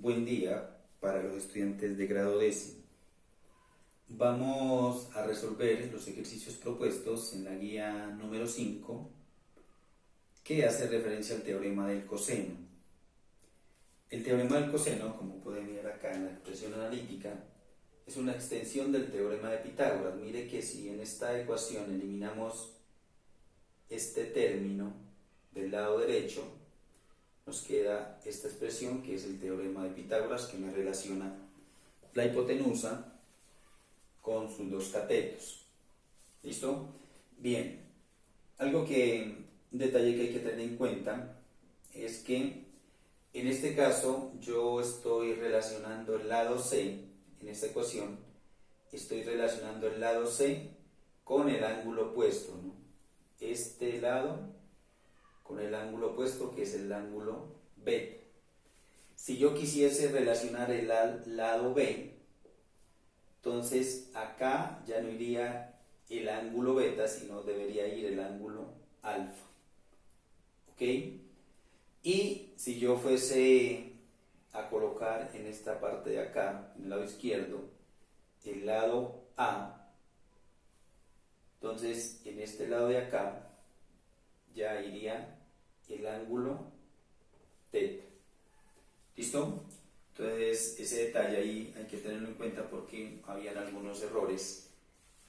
buen día para los estudiantes de grado décimo. Vamos a resolver los ejercicios propuestos en la guía número 5 que hace referencia al teorema del coseno. El teorema del coseno, como pueden ver acá en la expresión analítica, es una extensión del teorema de Pitágoras. Mire que si en esta ecuación eliminamos este término del lado derecho, nos queda esta expresión que es el teorema de Pitágoras, que me relaciona la hipotenusa con sus dos catetos. ¿Listo? Bien, un detalle que hay que tener en cuenta es que en este caso yo estoy relacionando el lado C, en esta ecuación estoy relacionando el lado C con el ángulo opuesto, ¿no? Este lado con el ángulo opuesto, que es el ángulo beta. Si yo quisiese relacionar el lado B, entonces acá ya no iría el ángulo beta, sino debería ir el ángulo alfa. ¿Ok? Y si yo fuese a colocar en esta parte de acá, en el lado izquierdo, el lado A, entonces en este lado de acá ya iría el ángulo θ. ¿Listo? Entonces ese detalle ahí hay que tenerlo en cuenta porque habían algunos errores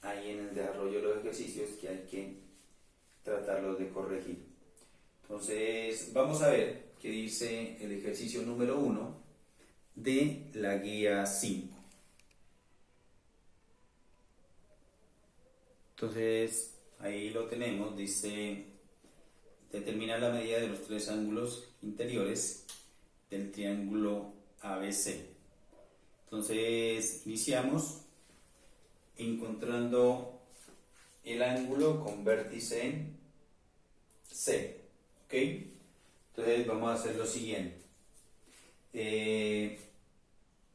ahí en el desarrollo de los ejercicios que hay que tratarlos de corregir. Entonces vamos a ver qué dice el ejercicio número 1 de la guía 5. Entonces ahí lo tenemos, dice: determina la medida de los tres ángulos interiores del triángulo ABC. Entonces iniciamos encontrando el ángulo con vértice en C. ¿Ok? Entonces vamos a hacer lo siguiente.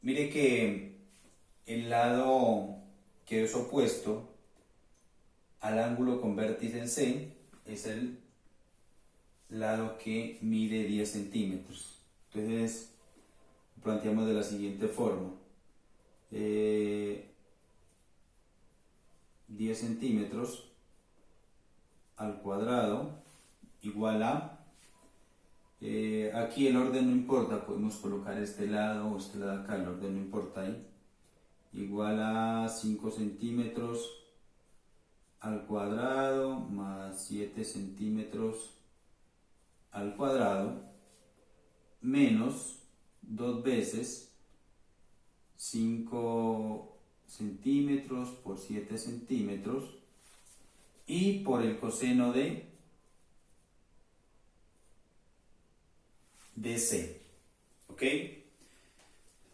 Mire que el lado que es opuesto al ángulo con vértice en C es el lado que mide 10 centímetros. Entonces planteamos de la siguiente forma: 10 centímetros al cuadrado igual a, aquí el orden no importa, podemos colocar este lado o este lado acá, el orden no importa ahí, igual a 5 centímetros al cuadrado más 7 centímetros al cuadrado menos 2 veces 5 centímetros por 7 centímetros y por el coseno de C. ¿Ok?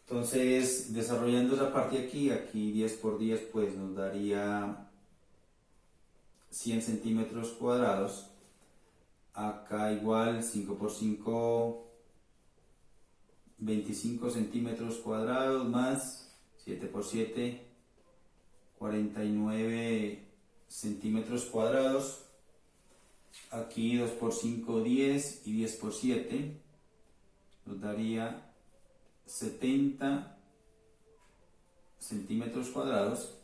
Entonces, desarrollando esa parte aquí 10 por 10 pues nos daría 100 centímetros cuadrados. Acá igual 5 por 5, 25 centímetros cuadrados más 7 por 7, 49 centímetros cuadrados. Aquí 2 por 5, 10 y 10 por 7 nos daría 70 centímetros cuadrados.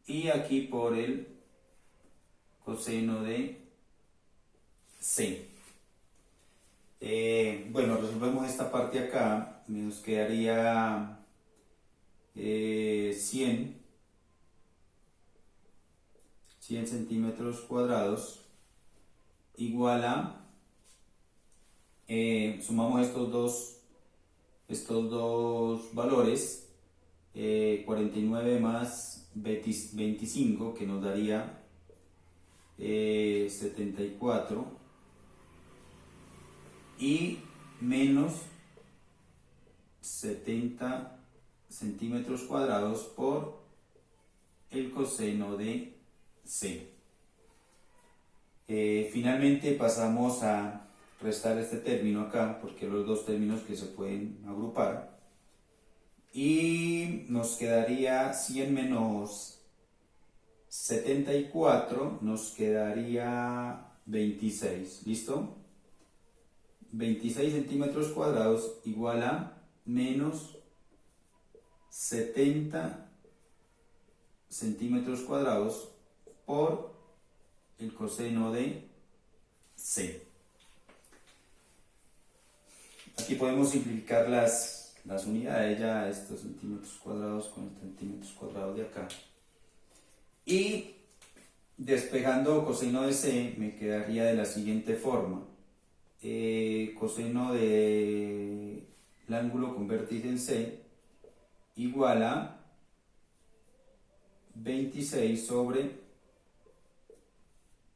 Y aquí por el coseno de C. Bueno, resolvemos esta parte acá. Nos quedaría 100 centímetros cuadrados igual a, sumamos estos dos valores, 49 más 25, que nos daría 74, y menos 70 centímetros cuadrados por el coseno de C. Finalmente pasamos a restar este término acá, porque los dos términos que se pueden agrupar, y nos quedaría 100 menos 74, nos quedaría 26. ¿Listo? 26 centímetros cuadrados igual a menos 70 centímetros cuadrados por el coseno de C. Aquí podemos simplificar las unidades, ya estos centímetros cuadrados con los centímetros cuadrados de acá. Y despejando coseno de C me quedaría de la siguiente forma. Coseno del ángulo con vértice en C igual a 26 sobre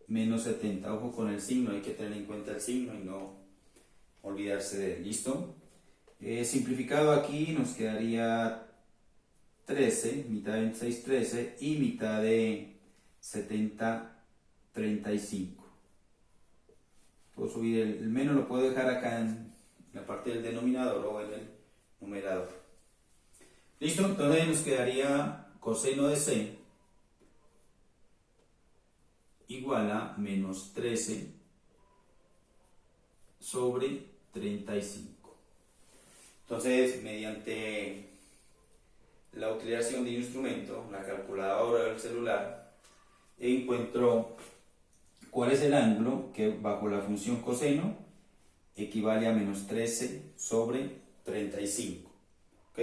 menos 70. Ojo con el signo, hay que tener en cuenta el signo y no olvidarse de él. ¿Listo? Simplificado aquí nos quedaría 13, mitad de 26, 13 y mitad de 70, 35. Puedo subir el menos, lo puedo dejar acá en la parte del denominador o en el numerador. ¿Listo? Entonces nos quedaría coseno de C igual a menos 13 sobre 35. Entonces, mediante la utilización de un instrumento, la calculadora del celular, encuentro cuál es el ángulo que bajo la función coseno equivale a menos 13 sobre 35. ¿Ok?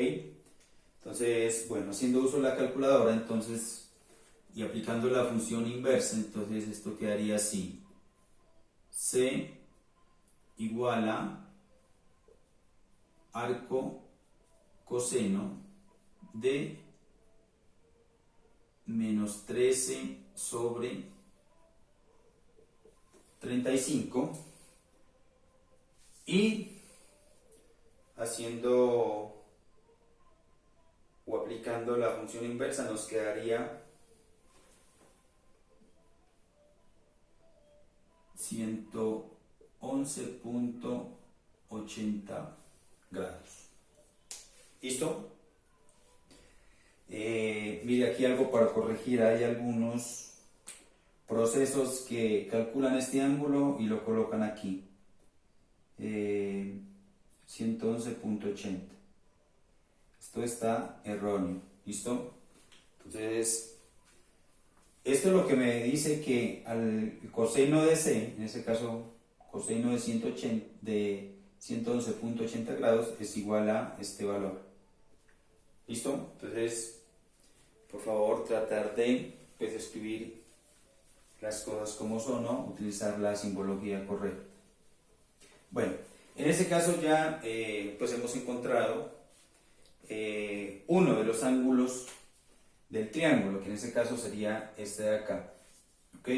Entonces, bueno, haciendo uso de la calculadora, entonces, y aplicando la función inversa, entonces esto quedaría así. C igual a arco coseno de menos 13 sobre 35 y haciendo o aplicando la función inversa nos quedaría 111.80 grados. ¿Listo? Mire, aquí algo para corregir. Hay algunos procesos que calculan este ángulo y lo colocan aquí. 111.80. Esto está erróneo. ¿Listo? Entonces, esto es lo que me dice que al coseno de C, en este caso coseno de 111.80 grados, es igual a este valor. ¿Listo? Entonces, por favor, tratar de escribir las cosas como son, ¿no? Utilizar la simbología correcta. Bueno, en este caso ya hemos encontrado uno de los ángulos del triángulo, que en este caso sería este de acá. ¿Ok?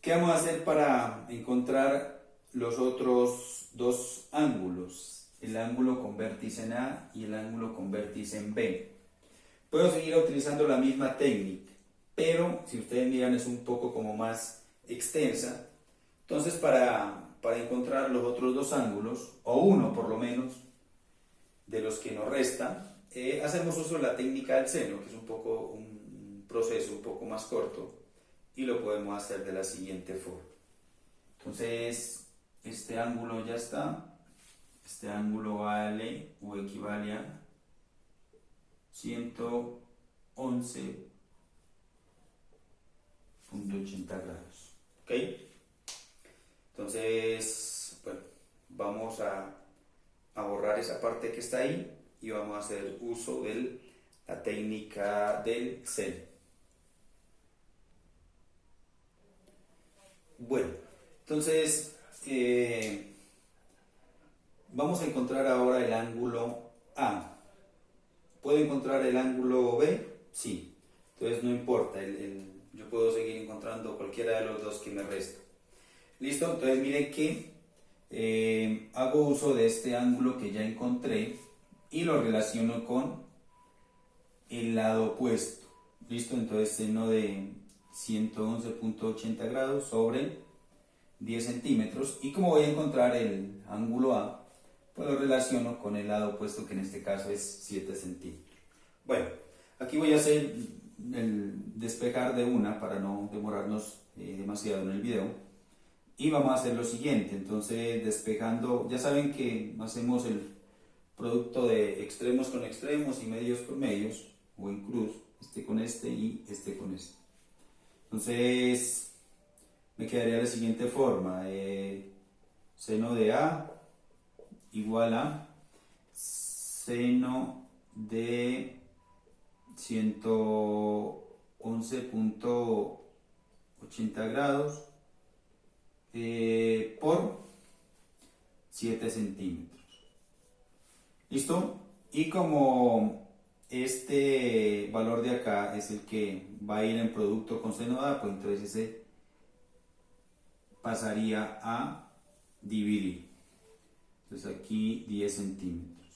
¿Qué vamos a hacer para encontrar los otros dos ángulos? El ángulo con vértice en A y el ángulo con vértice en B. Puedo seguir utilizando la misma técnica, pero si ustedes miran es un poco como más extensa. Entonces para encontrar los otros dos ángulos, o uno por lo menos, de los que nos restan, hacemos uso de la técnica del seno, que es un proceso un poco más corto, y lo podemos hacer de la siguiente forma. Entonces, este ángulo ya está. Este ángulo vale o equivale a 111.80 grados. ¿Ok? Entonces, bueno, vamos a borrar esa parte que está ahí y vamos a hacer uso de la técnica del seno. Bueno, entonces vamos a encontrar ahora el ángulo A. ¿Puedo encontrar el ángulo B? Sí. Entonces no importa, yo puedo seguir encontrando cualquiera de los dos que me restan. ¿Listo? Entonces miren que hago uso de este ángulo que ya encontré y lo relaciono con el lado opuesto. ¿Listo? Entonces seno de 111.80 grados sobre 10 centímetros. Y como voy a encontrar el ángulo A, pues lo relaciono con el lado opuesto, que en este caso es 7 centímetros. Bueno, aquí voy a hacer el despejar de una para no demorarnos demasiado en el video. Y vamos a hacer lo siguiente. Entonces, despejando, ya saben que hacemos producto de extremos con extremos y medios con medios, o en cruz, este con este y este con este. Entonces me quedaría de la siguiente forma: seno de A igual a seno de 111.80 grados por 7 centímetros. ¿Listo? Y como este valor de acá es el que va a ir en producto con seno de A, pues entonces ese pasaría a dividir. Entonces aquí 10 centímetros.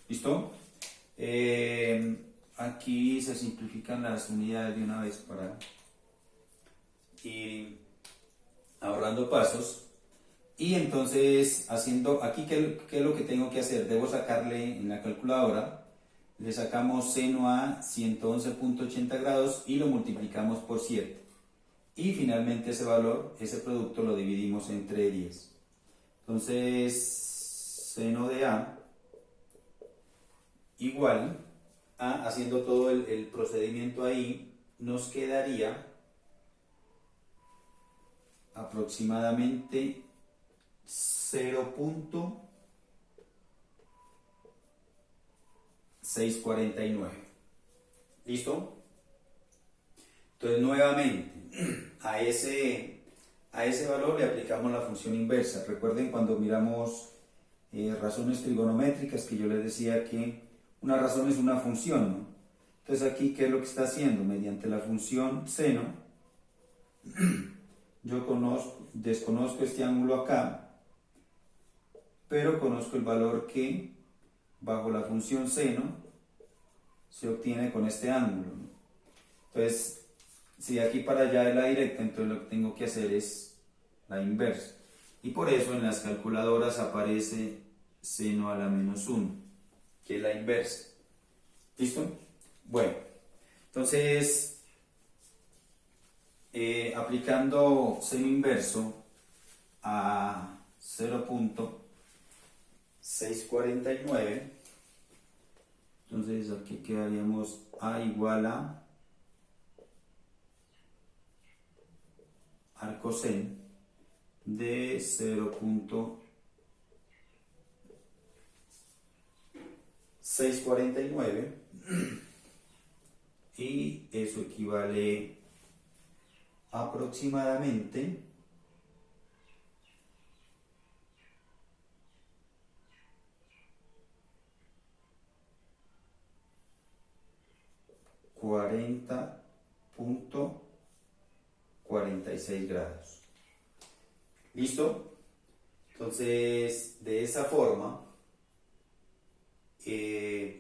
¿Listo? Aquí se simplifican las unidades de una vez para ir ahorrando pasos. Y entonces, haciendo aquí, ¿qué es lo que tengo que hacer? Debo sacarle en la calculadora, le sacamos seno a 111.80 grados y lo multiplicamos por 7. Y finalmente ese valor, ese producto lo dividimos entre 10. Entonces, seno de A igual a, haciendo todo el procedimiento ahí, nos quedaría aproximadamente 0.649. ¿Listo? Entonces nuevamente a ese valor le aplicamos la función inversa. Recuerden cuando miramos razones trigonométricas que yo les decía que una razón es una función, ¿no? Entonces aquí, ¿qué es lo que está haciendo? Mediante la función seno, yo desconozco este ángulo acá, pero conozco el valor que bajo la función seno se obtiene con este ángulo, ¿no? Entonces, si de aquí para allá es la directa, entonces lo que tengo que hacer es la inversa. Y por eso en las calculadoras aparece seno a la menos 1, que es la inversa. ¿Listo? Bueno, entonces, aplicando seno inverso a 0.649, entonces aquí quedaríamos A igual a arcoseno de 0.649 y eso equivale aproximadamente $40.46 grados. ¿Listo? Entonces, de esa forma,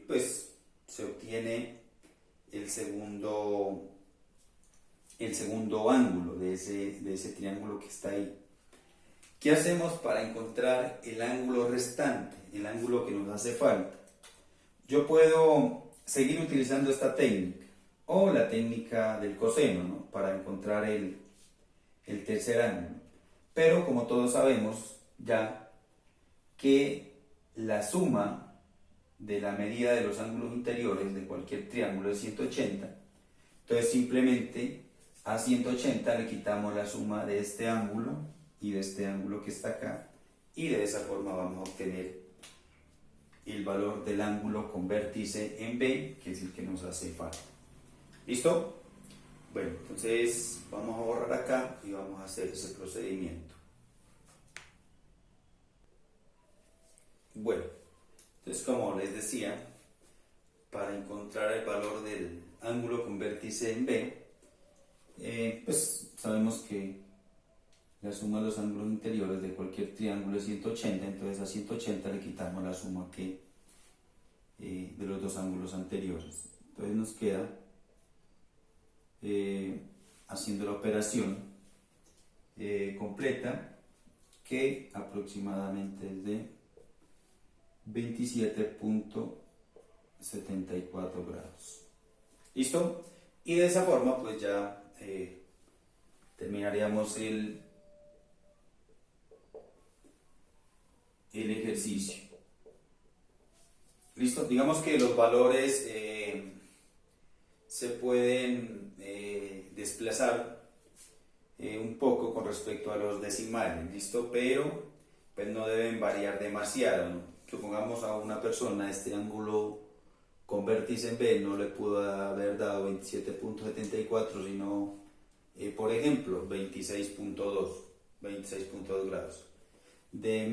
pues se obtiene el segundo ángulo de ese triángulo que está ahí. ¿Qué hacemos para encontrar el ángulo restante, el ángulo que nos hace falta? Yo puedo seguir utilizando esta técnica o la técnica del coseno, ¿no? Para encontrar el tercer ángulo. Pero como todos sabemos ya que la suma de la medida de los ángulos interiores de cualquier triángulo es 180, entonces simplemente a 180 le quitamos la suma de este ángulo y de este ángulo que está acá, y de esa forma vamos a obtener el valor del ángulo con vértice en B, que es el que nos hace falta. ¿Listo? Bueno, entonces vamos a borrar acá y vamos a hacer ese procedimiento. Bueno, entonces como les decía, para encontrar el valor del ángulo con vértice en B, pues sabemos que la suma de los ángulos interiores de cualquier triángulo es 180, entonces a 180 le quitamos la suma de los dos ángulos anteriores. Entonces nos queda, haciendo la operación completa, que aproximadamente es de 27.74 grados. ¿Listo? Y de esa forma pues ya terminaríamos el ejercicio. ¿Listo? Digamos que los valores se pueden desplazar un poco con respecto a los decimales, ¿listo? Pero pues no deben variar demasiado, ¿no? Supongamos a una persona este ángulo con vértice en B no le pudo haber dado 27.74, sino, por ejemplo, 26.2 grados. De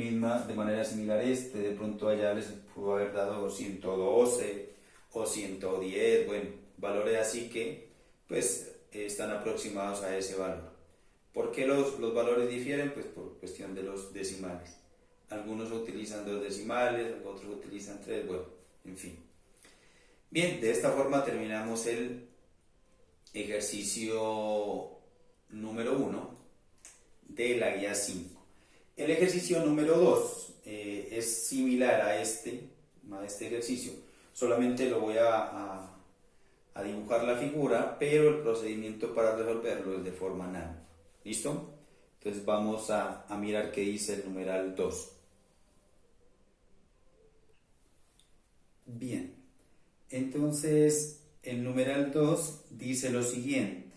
manera similar de pronto allá les pudo haber dado 112 o 110, bueno, valores así que pues están aproximados a ese valor. ¿Por qué los valores difieren? Pues por cuestión de los decimales. Algunos utilizan 2 decimales, otros utilizan 3, bueno, en fin. Bien, de esta forma terminamos el ejercicio número 1 de la guía 5. El ejercicio número 2 es similar a este ejercicio, solamente lo voy a dibujar la figura, pero el procedimiento para resolverlo es de forma análoga. ¿Listo? Entonces vamos a mirar qué dice el numeral 2. Bien, entonces el numeral 2 dice lo siguiente.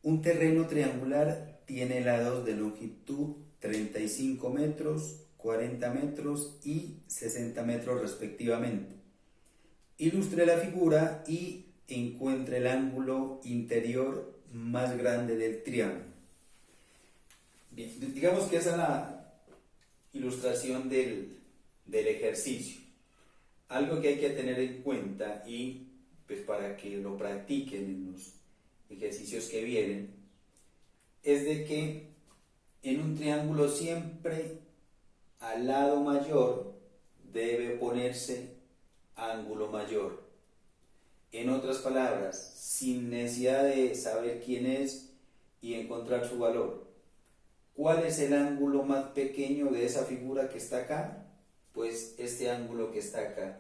Un terreno triangular tiene lados de longitud 35 metros, 40 metros y 60 metros respectivamente. Ilustre la figura y encuentre el ángulo interior más grande del triángulo. Bien, digamos que esa es la ilustración del ejercicio. Algo que hay que tener en cuenta y pues para que lo practiquen en los ejercicios que vienen, es de que en un triángulo siempre al lado mayor debe ponerse ángulo mayor. En otras palabras, sin necesidad de saber quién es y encontrar su valor. ¿Cuál es el ángulo más pequeño de esa figura que está acá? Pues este ángulo que está acá.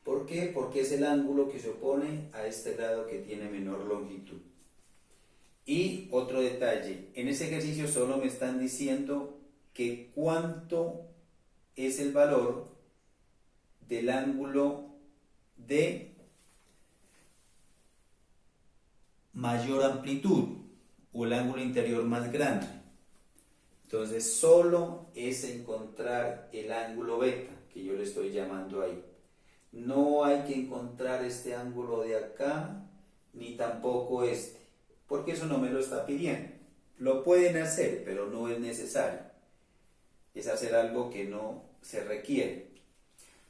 ¿Por qué? Porque es el ángulo que se opone a este lado que tiene menor longitud. Y otro detalle, en ese ejercicio solo me están diciendo que cuánto es el valor del ángulo de mayor amplitud o el ángulo interior más grande. Entonces solo es encontrar el ángulo beta que yo le estoy llamando ahí. No hay que encontrar este ángulo de acá ni tampoco este, porque eso no me lo está pidiendo. Lo pueden hacer, pero no es necesario. Es hacer algo que no se requiere.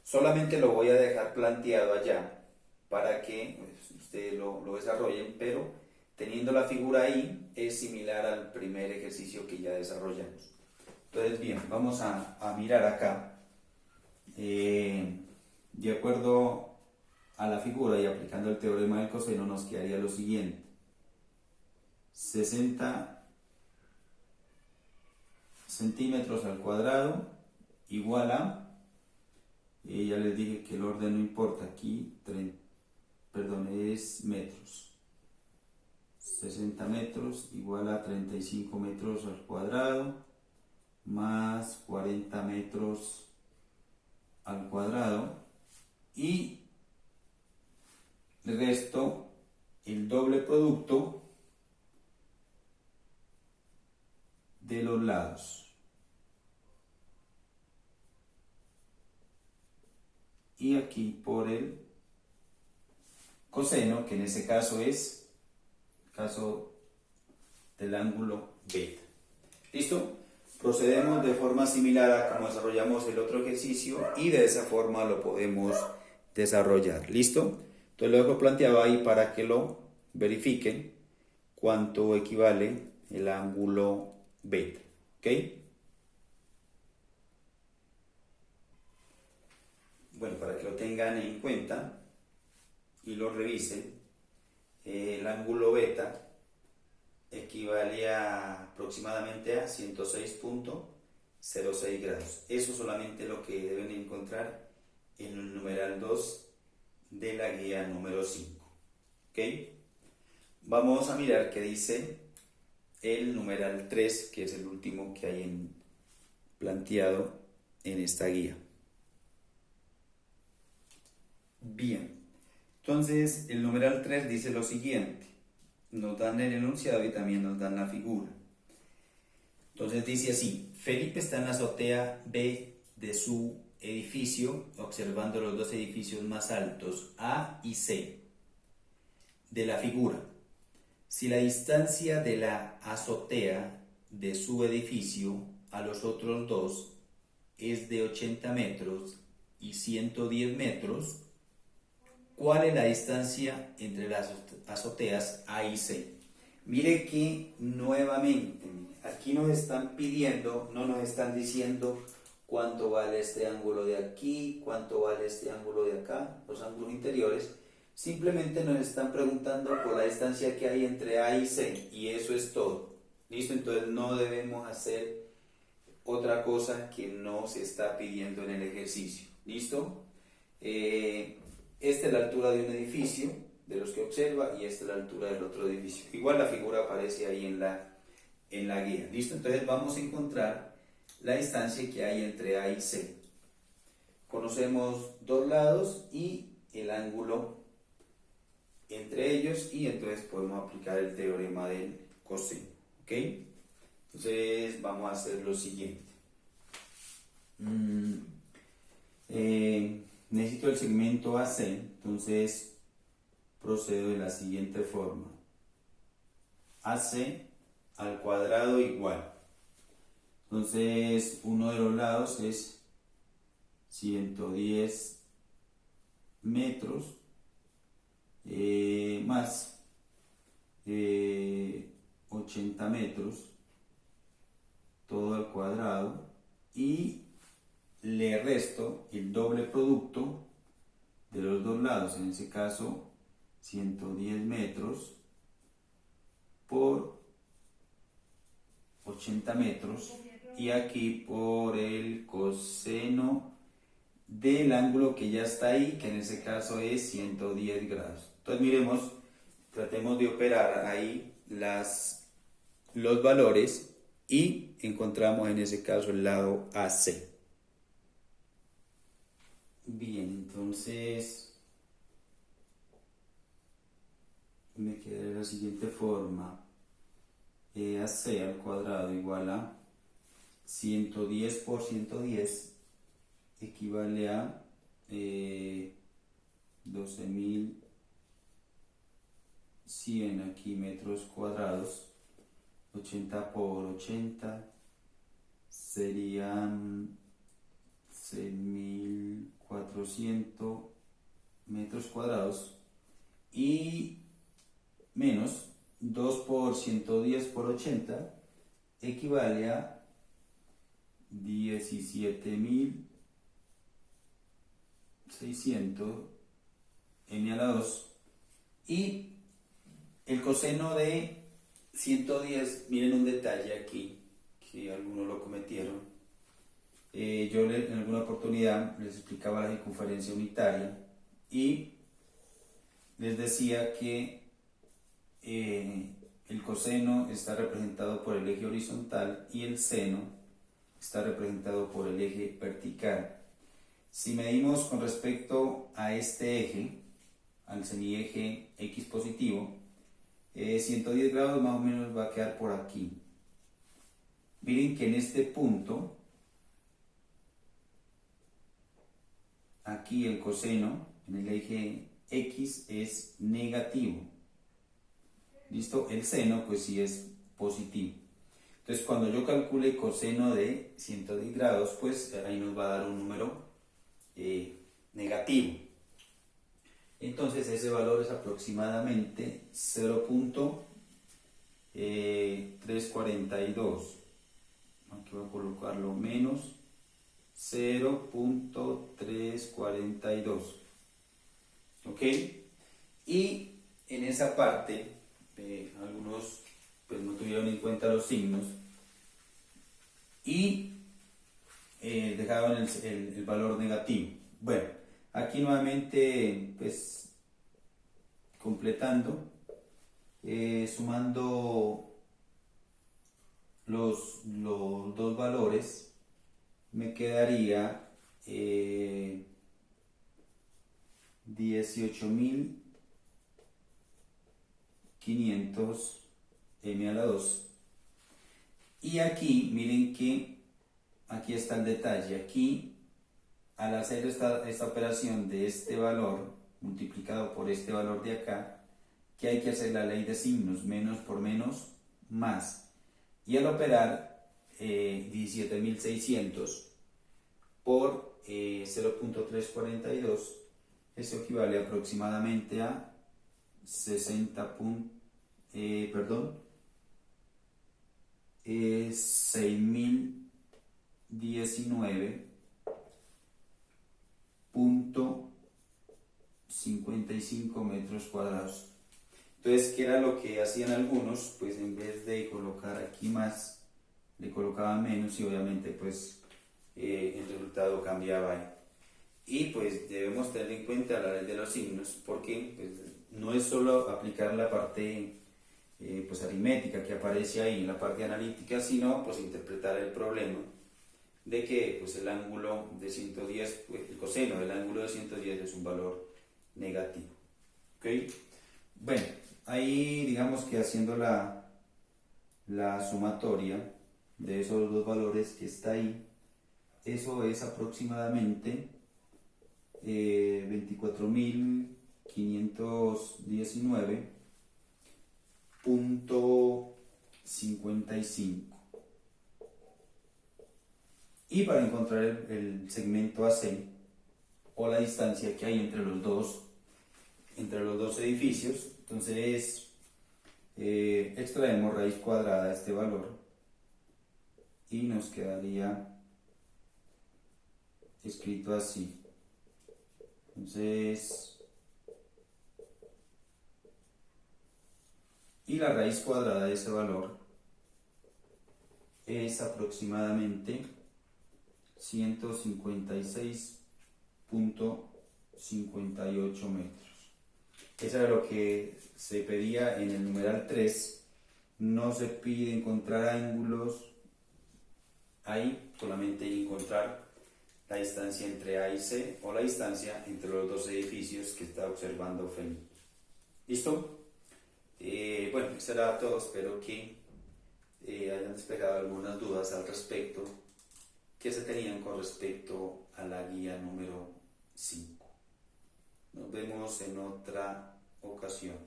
Solamente lo voy a dejar planteado allá para que ustedes lo desarrollen, pero teniendo la figura ahí es similar al primer ejercicio que ya desarrollamos. Entonces, bien, vamos a mirar acá. De acuerdo a la figura y aplicando el teorema del coseno nos quedaría lo siguiente. 60 centímetros al cuadrado igual a, ya les dije que el orden no importa, aquí es metros. 60 metros igual a 35 metros al cuadrado más 40 metros al cuadrado y el resto, el doble producto de los lados. Y aquí por el coseno, que en ese caso es el caso del ángulo beta. ¿Listo? Procedemos de forma similar a como desarrollamos el otro ejercicio y de esa forma lo podemos desarrollar. ¿Listo? Entonces lo dejo planteado ahí para que lo verifiquen cuánto equivale el ángulo beta. ¿Ok? Bueno, para que lo tengan en cuenta y lo revisen, el ángulo beta equivale aproximadamente a 106.06 grados. Eso solamente lo que deben encontrar en el numeral 2 de la guía número 5. ¿Ok? Vamos a mirar qué dice el numeral 3, que es el último que hay planteado en esta guía. Bien, entonces el numeral 3 dice lo siguiente, nos dan el enunciado y también nos dan la figura. Entonces dice así, Felipe está en la azotea B de su edificio, observando los dos edificios más altos, A y C, de la figura. Si la distancia de la azotea de su edificio a los otros dos es de 80 metros y 110 metros, ¿cuál es la distancia entre las azoteas A y C? Mire que nuevamente, aquí nos están pidiendo, no nos están diciendo cuánto vale este ángulo de aquí, cuánto vale este ángulo de acá, los ángulos interiores. Simplemente nos están preguntando por la distancia que hay entre A y C, y eso es todo. ¿Listo? Entonces no debemos hacer otra cosa que no se está pidiendo en el ejercicio. ¿Listo? Esta es la altura de un edificio, de los que observa, y esta es la altura del otro edificio. Igual la figura aparece ahí en la guía. ¿Listo? Entonces vamos a encontrar la distancia que hay entre A y C. Conocemos dos lados y el ángulo entre ellos, y entonces podemos aplicar el teorema del coseno. ¿Ok? Entonces vamos a hacer lo siguiente. Necesito el segmento AC, entonces procedo de la siguiente forma. AC al cuadrado igual. Entonces uno de los lados es 110 metros más 80 metros, todo al cuadrado, y le resto el doble producto de los dos lados, en ese caso 110 metros por 80 metros, y aquí por el coseno del ángulo que ya está ahí, que en ese caso es 110 grados. Entonces miremos, tratemos de operar ahí los valores y encontramos en ese caso el lado AC. Bien, entonces me queda de la siguiente forma. AC al cuadrado igual a 110 por 110 equivale a 12.100 aquí metros cuadrados. 80 por 80 serían 6.400 metros cuadrados, y menos 2 por 110 por 80 equivale a 17.600 m a la 2, y el coseno de 110, miren un detalle aquí que algunos lo cometieron. Yo en alguna oportunidad les explicaba la circunferencia unitaria y les decía que el coseno está representado por el eje horizontal y el seno está representado por el eje vertical. Si medimos con respecto a este eje, al semieje X positivo, 110 grados más o menos va a quedar por aquí. Miren que en este punto, aquí el coseno en el eje X es negativo. ¿Listo? El seno pues sí es positivo. Entonces cuando yo calcule coseno de 110 grados, pues ahí nos va a dar un número negativo. Entonces ese valor es aproximadamente 0.342. Aquí voy a colocarlo menos 0.342. ¿Ok? Y en esa parte, algunos pues no tuvieron en cuenta los signos y dejaron el valor negativo. Bueno, aquí nuevamente pues completando, sumando los dos valores, me quedaría 18.500 m a la 2. Y aquí, miren que aquí está el detalle. Aquí, al hacer esta operación de este valor multiplicado por este valor de acá, que hay que hacer la ley de signos, menos por menos, más. Y al operar 17.600 por 0.342, eso equivale aproximadamente a 60. 6.019.55 metros cuadrados. Entonces, ¿qué era lo que hacían algunos? Pues en vez de colocar aquí más, le colocaban menos y obviamente pues el resultado cambiaba ahí. Y pues debemos tener en cuenta la ley de los signos, porque pues, no es solo aplicar la parte pues aritmética que aparece ahí en la parte analítica, sino pues interpretar el problema de que pues el ángulo de 110, pues, el coseno del ángulo de 110 es un valor negativo. ¿Ok? Bueno, ahí digamos que haciendo la sumatoria de esos dos valores que está ahí, eso es aproximadamente 24.519.55. Y para encontrar el segmento AC o la distancia que hay entre los dos edificios, entonces extraemos raíz cuadrada de este valor y nos quedaría escrito así. Entonces, y la raíz cuadrada de ese valor es aproximadamente 156.58 metros. Eso era lo que se pedía en el numeral 3. No se pide encontrar ángulos ahí, solamente encontrar la distancia entre A y C o la distancia entre los dos edificios que está observando Felipe. ¿Listo? Bueno, eso era todo. Espero que hayan despejado algunas dudas al respecto que se tenían con respecto a la guía número 5. Nos vemos en otra ocasión.